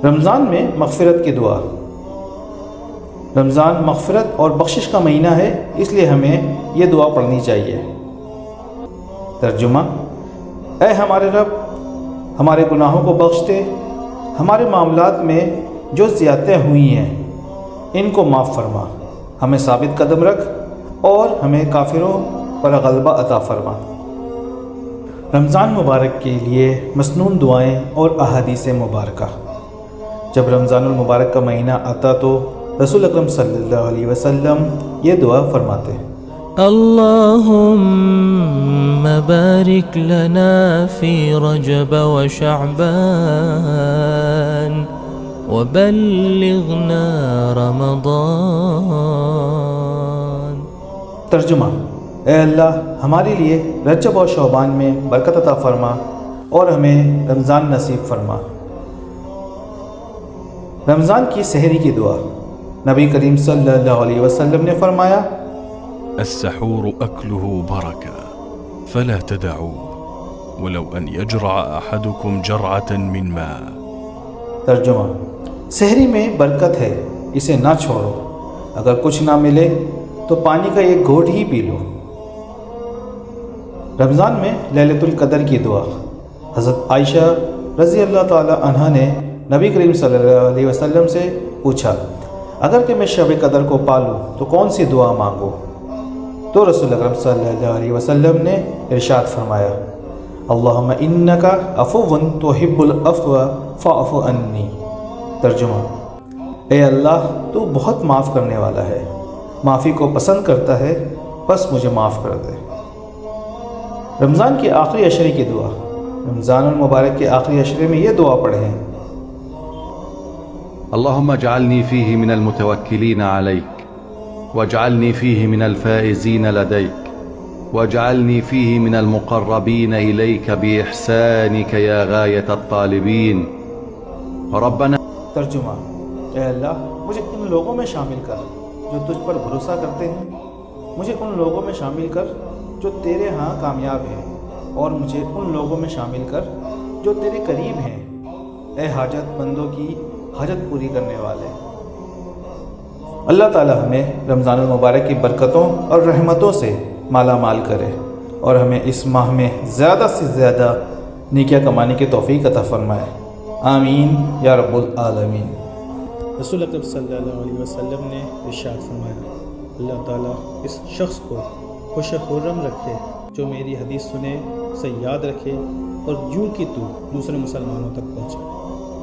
رمضان میں مغفرت کی دعا۔ رمضان مغفرت اور بخشش کا مہینہ ہے، اس لیے ہمیں یہ دعا پڑھنی چاہیے۔ ترجمہ: اے ہمارے رب، ہمارے گناہوں کو بخش دے، ہمارے معاملات میں جو زیادتیاں ہوئی ہیں ان کو معاف فرما، ہمیں ثابت قدم رکھ اور ہمیں کافروں پر غلبہ عطا فرما۔ رمضان مبارک کے لیے مسنون دعائیں اور احادیث مبارکہ۔ جب رمضان المبارک کا مہینہ آتا تو رسول اکرم صلی اللہ علیہ وسلم یہ دعا فرماتے: اللہم بارک لنا فی رجب و شعبان وبلغنا رمضان۔ ترجمہ: اے اللہ، ہمارے لیے رجب اور شعبان میں برکت عطا فرما اور ہمیں رمضان نصیب فرما۔ رمضان کی سحری کی دعا۔ نبی کریم صلی اللہ علیہ وسلم نے فرمایا: السحور أكله بركة فلا تدعوه ولو أن يجرع أحدكم جرعة من ماء۔ ترجمہ: سحری میں برکت ہے، اسے نہ چھوڑو، اگر کچھ نہ ملے تو پانی کا ایک گھونٹ ہی پی لو۔ رمضان میں لیلۃ القدر کی دعا۔ حضرت عائشہ رضی اللہ تعالی عنہا نے نبی کریم صلی اللہ علیہ وسلم سے پوچھا: اگر کہ میں شب قدر کو پالوں تو کون سی دعا مانگوں؟ تو رسول اکرم صلی اللہ علیہ وسلم نے ارشاد فرمایا: اللہم انکا عفو تحب العفو فاعف عنی۔ ترجمہ: اے اللہ، تو بہت معاف کرنے والا ہے، معافی کو پسند کرتا ہے، بس مجھے معاف کر دے۔ رمضان کے آخری عشرے کی دعا۔ رمضان المبارک کے آخری عشرے میں یہ دعا پڑھیں: اللهم اجعلني فيه من المتوكلين عليك واجعلني فيه من الفائزين لديك واجعلني فيه من المقربين إليك بإحسانك يا غاية الطالبين ربنا۔ ترجمہ: اے اللہ، مجھے ان لوگوں میں شامل کر جو تجھ پر بھروسہ کرتے ہیں، مجھے ان لوگوں میں شامل کر جو تیرے ہاں کامیاب ہیں، اور مجھے ان لوگوں میں شامل کر جو تیرے قریب ہیں، اے حاجت مندوں کی حاجت پوری کرنے والے۔ اللہ تعالی ہمیں رمضان المبارک کی برکتوں اور رحمتوں سے مالا مال کرے اور ہمیں اس ماہ میں زیادہ سے زیادہ نیکیاں کمانے کی توفیق عطا فرمائے، آمین یا رب العالمین۔ رسول اکرم صلی اللہ علیہ وسلم نے ارشاد فرمایا: اللہ تعالیٰ اس شخص کو خوش خرم رکھے جو میری حدیث سنے، اسے یاد رکھے اور یوں کہ تو دوسرے مسلمانوں تک پہنچائے۔